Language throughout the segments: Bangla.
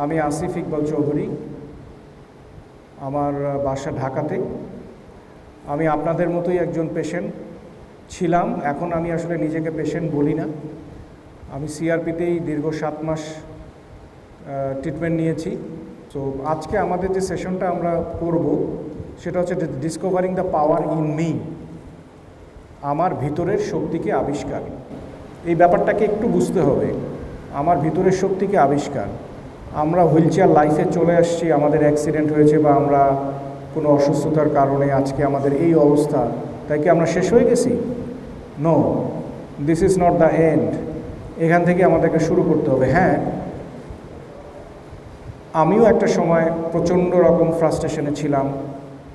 আমি আসিফ ইকবাল চৌধুরী, আমার বাসা ঢাকাতে। আমি আপনাদের মতোই একজন পেশেন্ট ছিলাম। এখন আমি আসলে নিজেকে পেশেন্ট বলি না। আমি সিআরপিতেই দীর্ঘ 7 মাস ট্রিটমেন্ট নিয়েছি। তো আজকে আমাদের যে সেশনটা আমরা করব সেটা হচ্ছে discovering the power in me, আমার ভিতরের শক্তিকে আবিষ্কার। এই ব্যাপারটাকে একটু বুঝতে হবে। আমার ভিতরের শক্তিকে আবিষ্কার। আমরা হুইলচেয়ার লাইফে চলে আসছি, আমাদের অ্যাক্সিডেন্ট হয়েছে বা আমরা কোনো অসুস্থতার কারণে আজকে আমাদের এই অবস্থা, তাই কি আমরা শেষ হয়ে গেছি? No, this is not the end. এখান থেকে আমাদেরকে শুরু করতে হবে। হ্যাঁ, আমিও একটা সময় প্রচণ্ড রকম ফ্রাস্ট্রেশনে ছিলাম,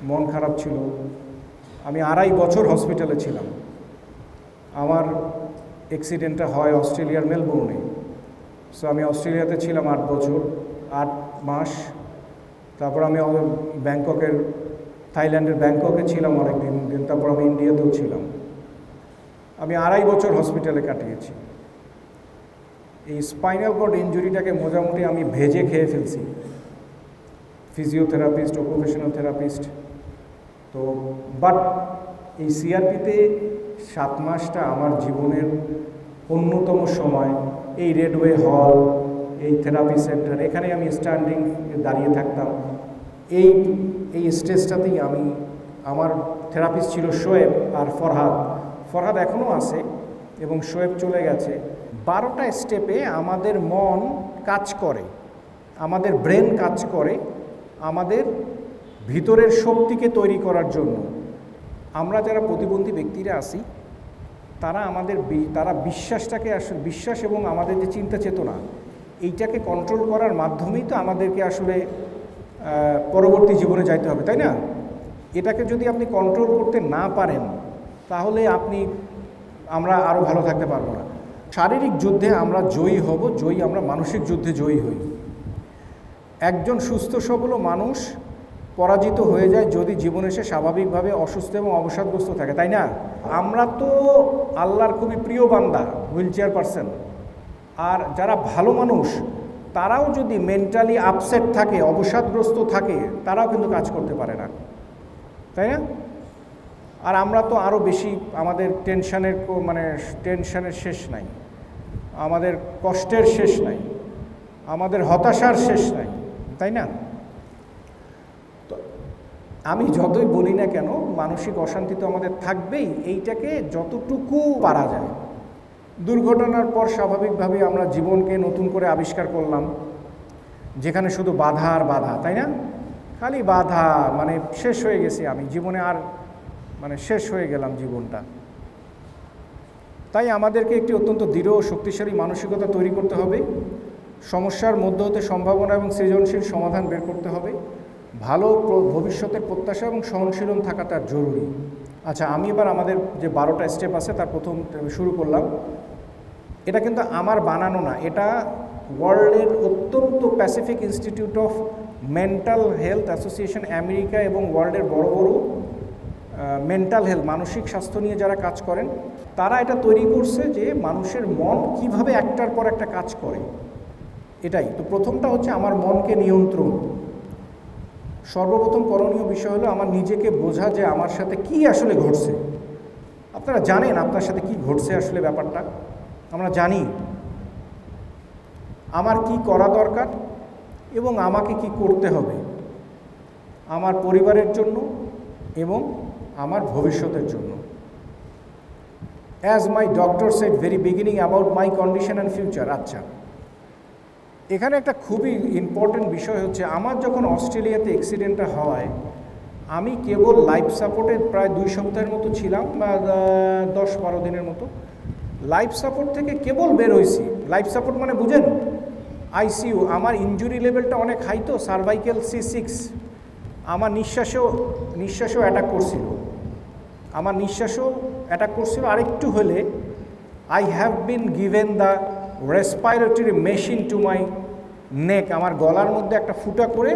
মন খারাপ ছিল। আমি 2.5 বছর হসপিটালে ছিলাম। আমার অ্যাক্সিডেন্টটা হয় অস্ট্রেলিয়ার মেলবোর্নে। সো আমি অস্ট্রেলিয়াতে ছিলাম 8 বছর 8 মাস। তারপর আমি ব্যাংককের, থাইল্যান্ডের ব্যাংককে ছিলাম অনেক দিন। তারপর আমি ইন্ডিয়াতেও ছিলাম। আমি 2.5 বছর হসপিটালে কাটিয়েছি। এই স্পাইনাল কর্ড ইনজুরিটাকে মোটামুটি আমি ভেজে খেয়ে ফেলছি। Physiotherapist, occupational therapist. তো বাট এই সিআরপিতে 7 মাসটা আমার জীবনের অন্যতম সময়। এই রেডওয়ে হল, এই থেরাপি সেন্টার, এখানে আমি স্ট্যান্ডিং দাঁড়িয়ে থাকতাম। এই স্টেজটাতেই আমার থেরাপিস্ট ছিল শোয়েব আর ফরহাদ এখনও আছে এবং শোয়েব চলে গেছে। 12টা স্টেপে আমাদের মন কাজ করে, আমাদের ব্রেন কাজ করে আমাদের ভিতরের শক্তিকে তৈরি করার জন্য। আমরা যারা প্রতিবন্ধী ব্যক্তিরা আছি তারা বিশ্বাসটাকে আসলে, বিশ্বাস এবং আমাদের যে চিন্তা চেতনা, এইটাকে কন্ট্রোল করার মাধ্যমেই তো আমাদেরকে আসলে পরবর্তী জীবনে যাইতে হবে, তাই না? এটাকে যদি আপনি কন্ট্রোল করতে না পারেন তাহলে আমরা আরও ভালো থাকতে পারবো না। শারীরিক যুদ্ধে আমরা জয়ী হব, আমরা মানসিক যুদ্ধে জয়ী হই। একজন সুস্থ সবল মানুষ পরাজিত হয়ে যায় যদি জীবনে সে স্বাভাবিকভাবে অসুস্থ এবং অবসাদগ্রস্ত থাকে, তাই না? আমরা তো আল্লাহর খুবই প্রিয় বান্দা, হুইলচেয়ার পারসন। আর যারা ভালো মানুষ তারাও যদি মেন্টালি আপসেট থাকে, অবসাদগ্রস্ত থাকে, তারাও কিন্তু কাজ করতে পারে না, তাই না? আর আমরা তো আরও বেশি, আমাদের টেনশনের শেষ নাই, আমাদের কষ্টের শেষ নাই, আমাদের হতাশার শেষ নাই, তাই না? তো আমি যতই বলি না কেন, মানসিক অশান্তি তো আমাদের থাকবেই। এইটাকে যতটুকু পারা যায়, দুর্ঘটনার পর স্বাভাবিকভাবে আমরা জীবনকে নতুন করে আবিষ্কার করলাম, যেখানে শুধু বাধা আর বাধা, তাই না? খালি বাধা, শেষ হয়ে গেছি আমি জীবনে, আর শেষ হয়ে গেলাম জীবনটা। তাই আমাদেরকে একটি অত্যন্ত দৃঢ় ও শক্তিশালী মানসিকতা তৈরি করতে হবে। সমস্যার মধ্য হতে সম্ভাবনা এবং সৃজনশীল সমাধান বের করতে হবে। ভালো ভবিষ্যতের প্রত্যাশা এবং সহনশীলন থাকাটা জরুরি। আচ্ছা, আমি এবার আমাদের যে 12টা স্টেপ আছে তার প্রথম শুরু করলাম। এটা কিন্তু আমার বানানো না, এটা ওয়ার্ল্ডের অত্যন্ত Pacific institute of mental health association, America এবং ওয়ার্ল্ডের বড় বড় মেন্টাল হেলথ, মানসিক স্বাস্থ্য নিয়ে যারা কাজ করেন, তারা এটা তৈরি করছে যে মানুষের মন কিভাবে একটার পর একটা কাজ করে। এটাই তো প্রথমটা হচ্ছে আমার মনকে নিয়ন্ত্রণ। সর্বপ্রথম করণীয় বিষয় হলো আমার নিজেকে বোঝা যে আমার সাথে কি আসলে ঘটছে। আপনারা জানেন আপনার সাথে কি ঘটছে আসলে, ব্যাপারটা আমরা জানি। আমার কি করা দরকার এবং আমাকে কি করতে হবে আমার পরিবারের জন্য এবং আমার ভবিষ্যতের জন্য। As my doctor said very beginning about my condition and future. আচ্ছা, এখানে একটা খুবই ইম্পর্টেন্ট বিষয় হচ্ছে, আমার যখন অস্ট্রেলিয়াতে অ্যাক্সিডেন্টটা হয়, আমি কেবল লাইফ সাপোর্টে প্রায় 2 সপ্তাহের মতো ছিলাম, বা 10-12 দিনের মতো। লাইফ সাপোর্ট থেকে কেবল বের হয়েছি। লাইফ সাপোর্ট মানে বুঝেন, আইসিইউ। আমার ইনজুরি লেভেলটা অনেক হাই, তো সার্ভাইকেল C6। আমার নিঃশ্বাসও অ্যাটাক করছিল। আরেকটু হলে I have been given the respiratory machine to my neck. আমার গলার মধ্যে একটা ফুটা করে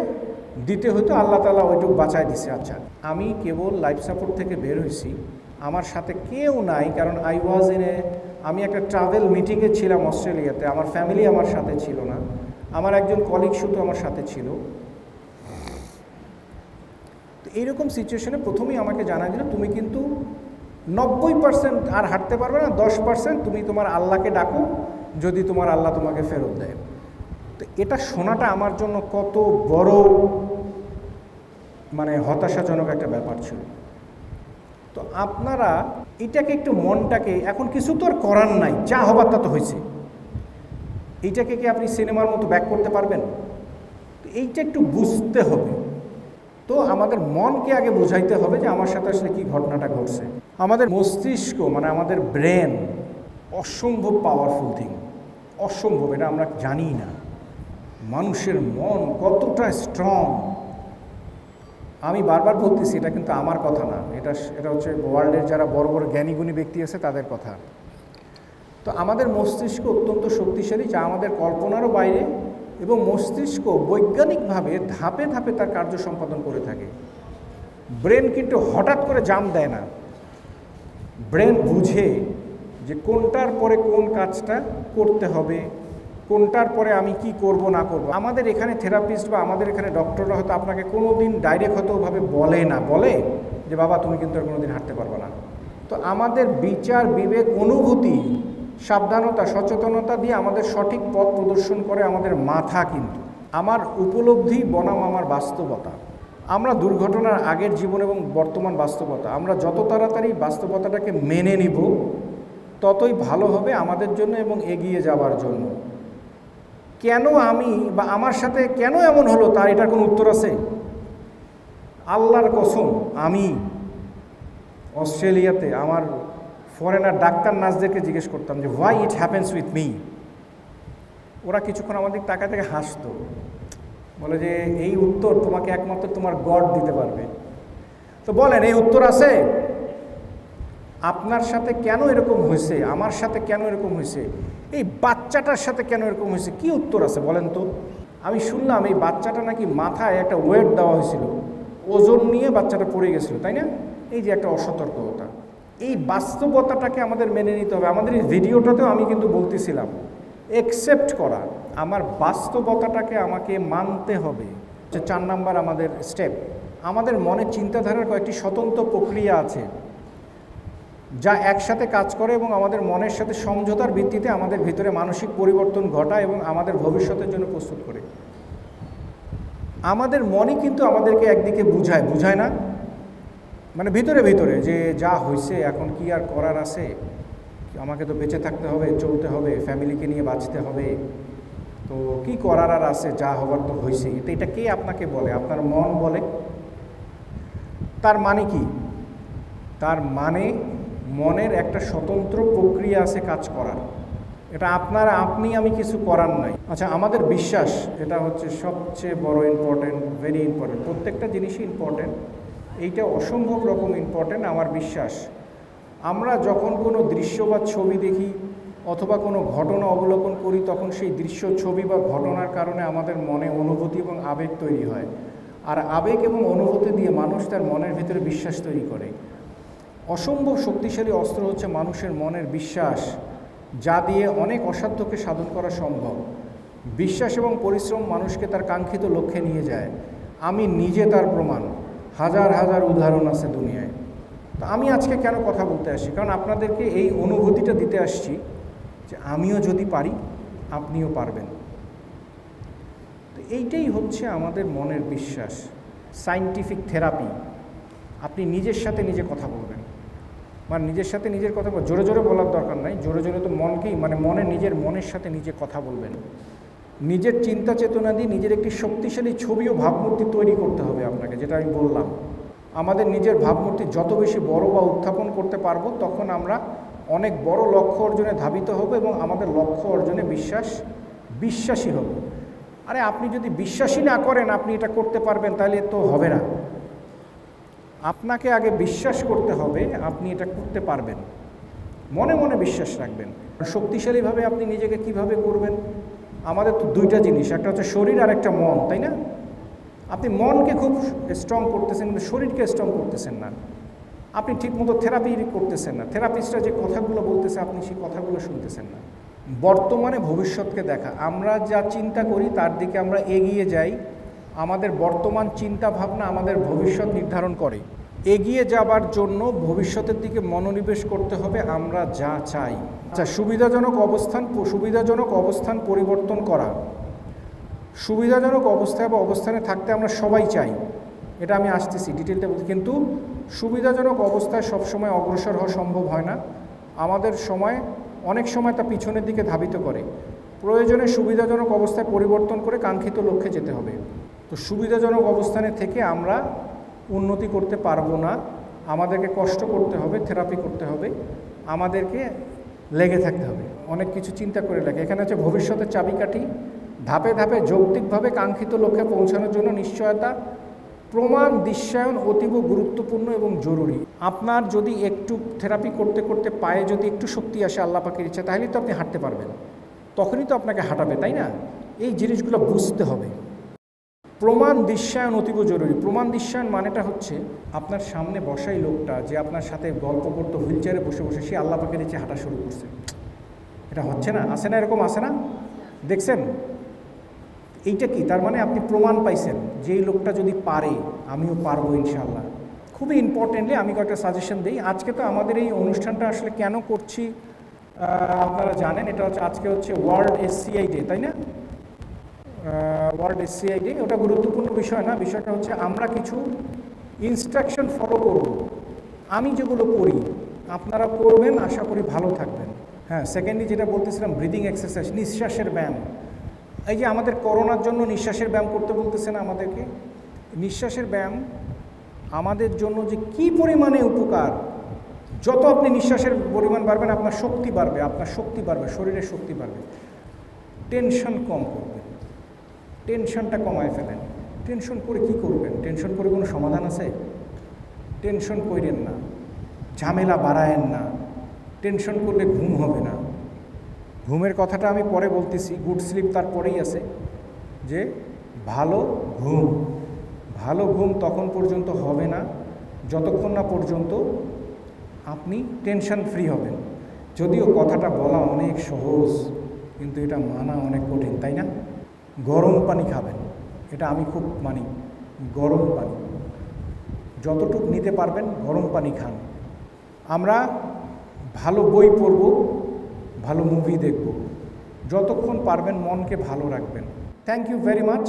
দিতে হতো, আল্লাহ তাআলা ওইটুকু বাঁচায় দিছে। আচ্ছা, আমি কেবল লাইফ সাপোর্ট থেকে বের হয়েছি, আমার সাথে কেউ নাই, কারণ আমি একটা ট্রাভেল মিটিংয়ে ছিলাম অস্ট্রেলিয়াতে, আমার ফ্যামিলি আমার সাথে ছিল না। আমার একজন কলিগ শুধু আমার সাথে ছিল। তো এইরকম সিচুয়েশনে প্রথমেই আমাকে জানাই দিল, তুমি কিন্তু 90% আর হাঁটতে পারবে না, 10% তুমি তোমার আল্লাহকে ডাকো, যদি তোমার আল্লাহ তোমাকে ফেরত দেয়। তো এটা শোনাটা আমার জন্য কত বড় মানে হতাশাজনক একটা ব্যাপার ছিল। তো আপনারা এটাকে একটু মনটাকে, এখন কিছু তো আর করার নাই, যা হবার তা তো হয়েছে, এইটাকে কি আপনি সিনেমার মতো ব্যাক করতে পারবেন? তো এইটা একটু বুঝতে হবে। তো আমাদের মনকে আগে বুঝাইতে হবে যে আমার সাথে আসলে কি ঘটনাটা ঘটছে। আমাদের মস্তিষ্ক মানে আমাদের ব্রেন অসম্ভব পাওয়ারফুল থিং, অসম্ভব, এটা আমরা জানি না। মানুষের মন কতটা স্ট্রং, আমি বারবার বলতেছি, এটা কিন্তু আমার কথা না, এটা হচ্ছে ওয়ার্ল্ডের যারা বড় বড় জ্ঞানীগুণী ব্যক্তি আছে তাদের কথা। তো আমাদের মস্তিষ্ক অত্যন্ত শক্তিশালী, যা আমাদের কল্পনারও বাইরে, এবং মস্তিষ্ক বৈজ্ঞানিকভাবে ধাপে ধাপে তার কার্য সম্পাদন করে থাকে। ব্রেন কিন্তু হঠাৎ করে জাম দেয় না, ব্রেন বুঝে যে কোনটার পরে কোন কাজটা করতে হবে, কোনটার পরে আমি কি করব না করব। আমাদের এখানে থেরাপিস্ট বা আমাদের এখানে ডক্টররা হয়তো আপনাকে কোনো দিন ডাইরেক্ট হয়তো ওভাবে বলে যে বাবা তুমি কিন্তু আর কোনো দিন হাঁটতে পারবে না। তো আমাদের বিচার বিবেক অনুভূতি সাবধানতা সচেতনতা দিয়ে আমাদের সঠিক পথ প্রদর্শন করে আমাদের মাথা। কিন্তু আমার উপলব্ধি বনাম আমার বাস্তবতা, আমরা দুর্ঘটনার আগের জীবন এবং বর্তমান বাস্তবতা, আমরা যত তাড়াতাড়ি বাস্তবতাটাকে মেনে নিব ততই ভালো হবে আমাদের জন্য এবং এগিয়ে যাওয়ার জন্য। কেন আমি বা আমার সাথে কেন এমন হলো তার এটার কোনো উত্তর আছে? আল্লাহর কসম, আমি অস্ট্রেলিয়াতে আমার ফরেনার ডাক্তার নার্সদেরকে জিজ্ঞেস করতাম যে why it happens with me. ওরা কিছুক্ষণ আমাদের টাকা থেকে হাসতো, বলে যে এই উত্তর তোমাকে একমাত্র তোমার গড দিতে পারবে। তো বলেন এই উত্তর আছে? আপনার সাথে কেন এরকম হয়েছে, আমার সাথে কেন এরকম হয়েছে, এই বাচ্চাটার সাথে কেন এরকম হয়েছে, কি উত্তর আছে বলেন তো? আমি শুনলাম এই বাচ্চাটা নাকি মাথায় একটা ওয়েট দেওয়া হয়েছিল, ওজন নিয়ে বাচ্চাটা পড়ে গেছিল, তাই না? এই যে একটা অসতর্কতা, এই বাস্তবতাটাকে আমাদের মেনে নিতে হবে। আমাদের এই ভিডিওটাতেও আমি কিন্তু বলতেছিলাম একসেপ্ট করা, আমার বাস্তবতাটাকে আমাকে মানতে হবে। 4 নাম্বার আমাদের স্টেপ, আমাদের মনের চিন্তাধারার কয়েকটি স্বতন্ত্র প্রক্রিয়া আছে যা একসাথে কাজ করে এবং আমাদের মনের সাথে সমঝোতার ভিত্তিতে আমাদের ভিতরে মানসিক পরিবর্তন ঘটায় এবং আমাদের ভবিষ্যতের জন্য প্রস্তুত করে। আমাদের মনই কিন্তু আমাদেরকে একদিকে বুঝায় না, মানে ভিতরে ভিতরে যে যা হয়েছে এখন কি আর করার আছে, আমাকে তো বেঁচে থাকতে হবে, চলতে হবে, ফ্যামিলিকে নিয়ে বাঁচতে হবে, তো কি করার আর আছে, যা হবার তো হয়েছে। তো এটা কে আপনাকে বলে? আপনার মন বলে। তার মানে কি? তার মানে মনের একটা স্বতন্ত্র প্রক্রিয়া আছে কাজ করার, এটা আপনি আমি কিছু করার নাই। আচ্ছা, আমাদের বিশ্বাস, এটা হচ্ছে সবচেয়ে বড় ইম্পর্টেন্ট, ভেরি ইম্পর্টেন্ট। প্রত্যেকটা জিনিসই ইম্পর্টেন্ট, এইটা অসম্ভব রকম ইম্পর্টেন্ট। আমার বিশ্বাস, আমরা যখন কোনো দৃশ্য বা ছবি দেখি অথবা কোনো ঘটনা অবলোকন করি, তখন সেই দৃশ্য, ছবি বা ঘটনার কারণে আমাদের মনে অনুভূতি এবং আবেগ তৈরি হয়। আর আবেগ এবং অনুভূতি দিয়ে মানুষ তার মনের ভিতরে বিশ্বাস তৈরি করে। অসম্ভব শক্তিশালী অস্ত্র হচ্ছে মানুষের মনের বিশ্বাস, যা দিয়ে অনেক অসাধ্যকে সাধন করা সম্ভব। বিশ্বাস এবং পরিশ্রম মানুষকে তার কাঙ্ক্ষিত লক্ষ্যে নিয়ে যায়। আমি নিজে তার প্রমাণ, হাজার হাজার উদাহরণ আছে দুনিয়ায়। তো আমি আজকে কেন কথা বলতে আসছি? কারণ আপনাদেরকে এই অনুভূতিটা দিতে আসছি যে আমিও যদি পারি আপনিও পারবেন। তো এইটাই হচ্ছে আমাদের মনের বিশ্বাস, সায়েন্টিফিক থেরাপি। আপনি নিজের সাথে নিজে কথা বলবেন, মানে নিজের সাথে নিজের কথা জোরে জোরে বলার দরকার নাই, জোরে জোরে তো মনকেই, মানে নিজের মনের সাথে নিজে কথা বলবেন। নিজের চিন্তা চেতনা দিয়ে নিজের একটি শক্তিশালী ছবি ও ভাবমূর্তি তৈরি করতে হবে আপনাকে, যেটা আমি বললাম। আমাদের নিজের ভাবমূর্তি যত বেশি বড় বা উত্থাপন করতে পারবো, তখন আমরা অনেক বড় লক্ষ্য অর্জনে ধাবিত হব এবং আমাদের লক্ষ্য অর্জনে বিশ্বাসী হব। আরে আপনি যদি বিশ্বাসী না করেন আপনি এটা করতে পারবেন, তাহলে তো হবে না। আপনাকে আগে বিশ্বাস করতে হবে আপনি এটা করতে পারবেন, মনে মনে বিশ্বাস রাখবেন। শক্তিশালীভাবে আপনি নিজেকে কিভাবে করবেন? আমাদের তো দুইটা জিনিস, একটা হচ্ছে শরীর আর একটা মন, তাই না? আপনি মনকে খুব স্ট্রং করতেছেন কিন্তু শরীরকে স্ট্রং করতেছেন না। আপনি ঠিকমতো থেরাপি করতেছেন না, থেরাপিস্টরা যে কথাগুলো বলতেছে আপনি সেই কথাগুলো শুনতেছেন না। বর্তমানে ভবিষ্যৎকে দেখা। আমরা যা চিন্তা করি তার দিকে আমরা এগিয়ে যাই। আমাদের বর্তমান চিন্তা ভাবনা আমাদের ভবিষ্যৎ নির্ধারণ করে। এগিয়ে যাবার জন্য ভবিষ্যতের দিকে মনোনিবেশ করতে হবে আমরা যা চাই। আচ্ছা, সুবিধাজনক অবস্থান পরিবর্তন করা। সুবিধাজনক অবস্থায় বা অবস্থানে থাকতে আমরা সবাই চাই, এটা আমি আসতেছি ডিটেলটা বলতে। কিন্তু সুবিধাজনক অবস্থায় সবসময় অগ্রসর হওয়া সম্ভব হয় না। আমাদের অনেক সময় তা পিছনের দিকে ধাবিত করে। প্রয়োজনে সুবিধাজনক অবস্থায় পরিবর্তন করে কাঙ্ক্ষিত লক্ষ্যে যেতে হবে। তো সুবিধাজনক অবস্থানে থেকে আমরা উন্নতি করতে পারবো না, আমাদেরকে কষ্ট করতে হবে, থেরাপি করতে হবে, আমাদেরকে লেগে থাকতে হবে, অনেক কিছু চিন্তা করে লাগে। এখানে হচ্ছে ভবিষ্যতের চাবিকাঠি। ধাপে ধাপে যৌক্তিকভাবে কাঙ্ক্ষিত লক্ষ্যে পৌঁছানোর জন্য নিশ্চয়তা, প্রমাণ, দৃশ্যায়ন অতীব গুরুত্বপূর্ণ এবং জরুরি। আপনার যদি একটু থেরাপি করতে করতে পায়ে যদি একটু শক্তি আসে আল্লাহ পাকের ইচ্ছা, তাহলেই তো আপনি হাঁটতে পারবেন, তখনই তো আপনাকে হাঁটাবে, তাই না? এই জিনিসগুলো বুঝতে হবে। প্রমাণ, দৃশ্যায়ন অতীব জরুরি। প্রমাণ, দৃশ্যায়ন মানেটা হচ্ছে আপনার সামনে বসাই লোকটা যে আপনার সাথে গল্প করতে হুইল চেয়ারে বসে বসে সে আল্লাহ পাকের ইচ্ছে হাঁটা শুরু করছে। এটা হচ্ছে না, আসে না, এরকম আসে না, দেখছেন? এইটা কি? তার মানে আপনি প্রমাণ পাইছেন যে এই লোকটা যদি পারে আমিও পারবো ইনশাআল্লাহ। খুবই ইম্পর্টেন্টলি আমি কয়েকটা সাজেশন দিই। আজকে তো আমাদের এই অনুষ্ঠানটা আসলে কেন করছি আপনারা জানেন, এটা হচ্ছে আজকে হচ্ছে ওয়ার্ল্ড SCI ডে, তাই না? World SCI day. ওটা গুরুত্বপূর্ণ বিষয় না, বিষয়টা হচ্ছে আমরা কিছু ইনস্ট্রাকশন ফলো করব। আমি যেগুলো করি আপনারা করবেন, আশা করি ভালো থাকবেন। হ্যাঁ, সেকেন্ডলি যেটা বলতেছিলাম, ব্রিদিং এক্সারসাইজ, নিঃশ্বাসের ব্যায়াম। এই যে আমাদের করোনার জন্য নিঃশ্বাসের ব্যায়াম করতে বলতেছে না আমাদেরকে, নিঃশ্বাসের ব্যায়াম আমাদের জন্য যে কি পরিমাণে উপকার। যত আপনি নিঃশ্বাসের পরিমাণ বাড়বেন আপনার শক্তি বাড়বে, শরীরের শক্তি বাড়বে। টেনশন কম করবেন, টেনশনটা কমায় ফেলেন। টেনশন করে কি করবেন? টেনশন করে কোনো সমাধান আছে? টেনশন করেন না, ঝামেলা বাড়ায়েন না। টেনশন করলে ঘুম হবে না। ঘুমের কথাটা আমি পরে বলতেছি, গুড স্লিপ তারপরেই আছে, যে ভালো ঘুম তখন পর্যন্ত হবে না যতক্ষণ না পর্যন্ত আপনি টেনশন ফ্রি হবেন। যদিও কথাটা বলা অনেক সহজ, কিন্তু এটা মানা অনেক কঠিন, তাই না? গরম পানি খাবেন, এটা আমি খুব মানি। গরম পানি যতটুকু নিতে পারবেন গরম পানি খান। আমরা ভালো বই পড়ব, ভালো মুভি দেখব, যতক্ষণ পারবেন মনকে ভালো রাখবেন। Thank you very much.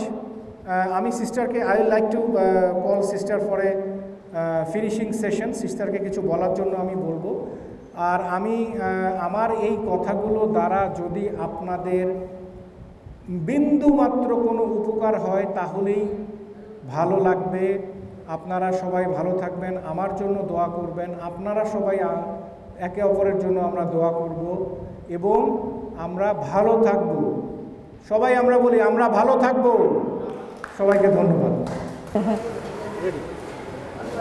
আমি সিস্টারকে I will like to call sister for a finishing session. সিস্টারকে কিছু বলার জন্য আমি বলবো। আর আমি আমার এই কথাগুলো দ্বারা যদি আপনাদের বিন্দুমাত্র কোনো উপকার হয় তাহলেই ভালো লাগবে। আপনারা সবাই ভালো থাকবেন, আমার জন্য দোয়া করবেন। আপনারা সবাই একে অপরের জন্য আমরা দোয়া করব এবং আমরা ভালো থাকব। সবাই আমরা বলি আমরা ভালো থাকব। সবাইকে ধন্যবাদ।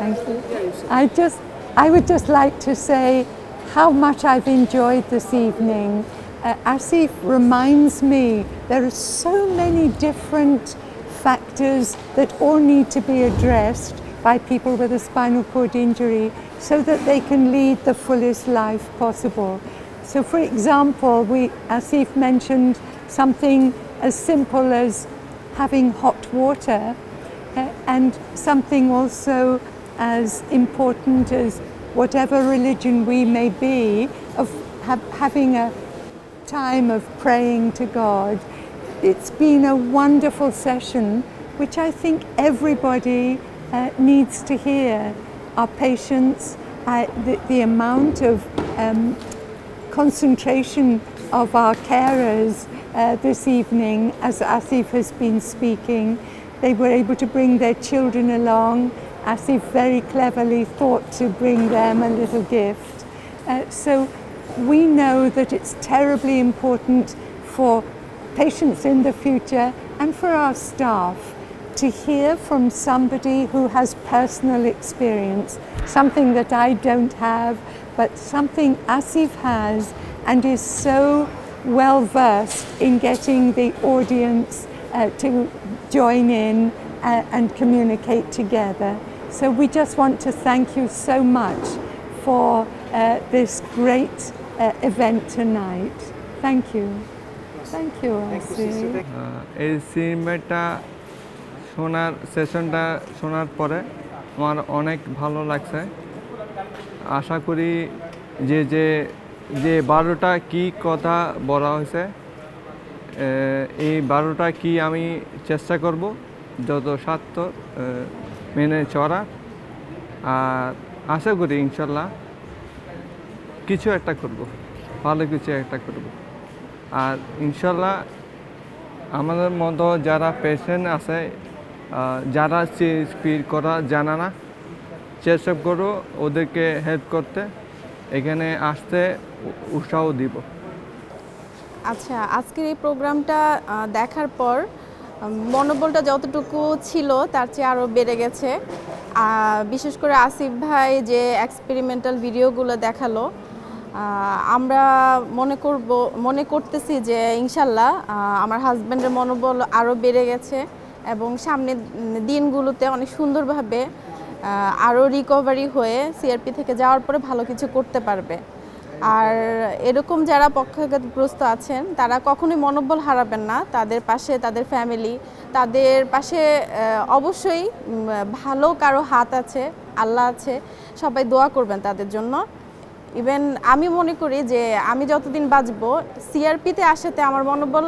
Thank you. I would just like to say how much I've enjoyed this evening. Asif reminds me there are so many different factors that all need to be addressed by people with a spinal cord injury so that they can lead the fullest life possible. So for example, Asif mentioned something as simple as having hot water, and something also as important as whatever religion we may be, of having a time of praying to God. It's been a wonderful session which I think everybody needs to hear. Our patients, the amount of concentration of our carers this evening as Asif has been speaking. They were able to bring their children along. Asif very cleverly thought to bring them a little gift. So we know that it's terribly important for patients in the future and for our staff to hear from somebody who has personal experience, something that I don't have, but something Asif has and is so well versed in getting the audience to join in and communicate together. So we just want to thank you so much for this great event tonight. Thank you. Thank you, Thank you, sister. Asif. এই সিনেমাটা সেশনটা শোনার পরে আমার অনেক ভালো লাগছে। আশা করি যে যে যে 12টা কি কথা বলা হয়েছে, এই 12টা কি আমি চেষ্টা করব যত সাধ্য মেনে চলা। আর আশা করি ইনশাল্লাহ কিছু একটা করব, ভালো কিছু একটা করব। আর ইনশাল্লাহ আমাদের মতো যারা পেশেন্ট আছে, যারা স্পিড করা জানা না, চেষ্টা করো ওদেরকে হেল্প করতে, এখানে আসতে উৎসাহ দিব। আচ্ছা, আজকের এই প্রোগ্রামটা দেখার পর মনোবলটা যতটুকু ছিল তার চেয়ে আরও বেড়ে গেছে। বিশেষ করে আসিফ ভাই যে এক্সপেরিমেন্টাল ভিডিওগুলো দেখালো, আমরা মনে করতেছি যে ইনশাল্লাহ আমার হাজব্যান্ডের মনোবল আরও বেড়ে গেছে এবং সামনের দিনগুলোতে অনেক সুন্দরভাবে আরও রিকভারি হয়ে সিআরপি থেকে যাওয়ার পরে ভালো কিছু করতে পারবে। আর এরকম যারা পক্ষাঘাতগ্রস্ত আছেন তারা কখনোই মনোবল হারাবেন না। তাদের পাশে তাদের ফ্যামিলি, তাদের পাশে অবশ্যই ভালো কারো হাত আছে, আল্লাহ আছে, সবাই দোয়া করবেন তাদের জন্য। ইভেন আমি মনে করি যে আমি যতদিন বাঁচবো সিআরপিতে আসাতে আমার মনোবল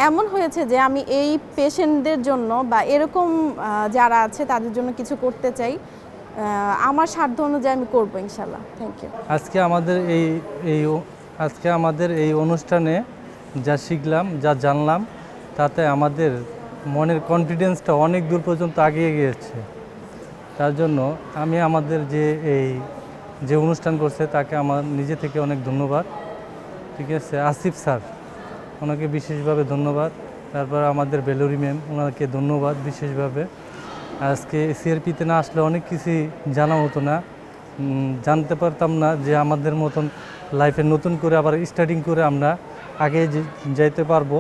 এমন হয়েছে যে আমি এই পেশেন্টদের জন্য বা এরকম যারা আছে তাদের জন্য কিছু করতে চাই। আমার সাধ্য অনুযায়ী আমি করবো ইনশাল্লাহ। Thank you. আজকে আমাদের এই অনুষ্ঠানে যা শিখলাম, যা জানলাম, তাতে আমাদের মনের কনফিডেন্সটা অনেক দূর পর্যন্ত এগিয়ে গিয়েছে। তার জন্য আমি আমাদের যে অনুষ্ঠান করছে তাকে আমার নিজে থেকে অনেক ধন্যবাদ। ঠিক আছে, আসিফ স্যার ওনাকে বিশেষভাবে ধন্যবাদ। তারপর আমাদের বেলুরি ম্যাম, ওনাকে ধন্যবাদ বিশেষভাবে। আজকে সিআরপিতে না আসলে অনেক কিছুই জানা হতো না, জানতে পারতাম না যে আমাদের মতন লাইফে নতুন করে আবার স্টার্টিং করে আমরা আগে যাইতে পারবো,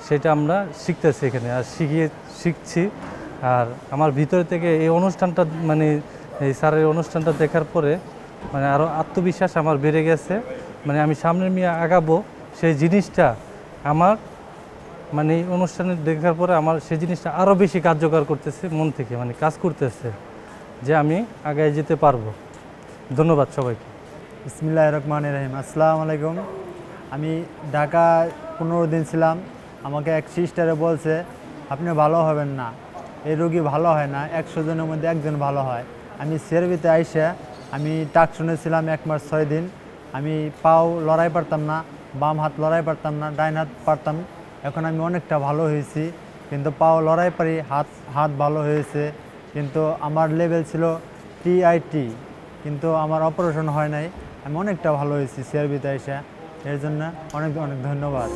সেটা আমরা শিখতেছি এখানে আর শিখছি। আর আমার ভিতর থেকে এই অনুষ্ঠানটা মানে এই স্যারের অনুষ্ঠানটা দেখার পরে মানে আরও আত্মবিশ্বাস আমার বেড়ে গেছে। মানে আমি সামনে নিয়ে আগাবো সেই জিনিসটা আমার মানে এই অনুষ্ঠানে দেখার পরে আমার সেই জিনিসটা আরও বেশি কার্যকর করতেছে, মন থেকে মানে কাজ করতেছে যে আমি আগে যেতে পারবো। ধন্যবাদ সবাইকে। বিসমিল্লাহির রহমানির রহিম। আসসালামু আলাইকুম। আমি ঢাকা 15 দিন ছিলাম। আমাকে এক সিস্টারে বলছে আপনি ভালো হবেন না, এই রোগী ভালো হয় না, 100 জনের মধ্যে একজন ভালো হয়। আমি সিআরপিতে আইসা আমি টাক শুনেছিলাম 1 মাস 6 দিন। আমি পাও লড়াই পারতাম না, বাম হাত লড়াই পারতাম না, ডাইন হাত পারতাম। এখন আমি অনেকটা ভালো হয়েছি, কিন্তু পাও লড়াই পারি, হাত ভালো হয়েছে। কিন্তু আমার লেভেল ছিল TIT, কিন্তু আমার অপারেশন হয় নাই। আমি অনেকটা ভালো হয়েছি সিআরপিতে আইসা, এর জন্য অনেক অনেক ধন্যবাদ।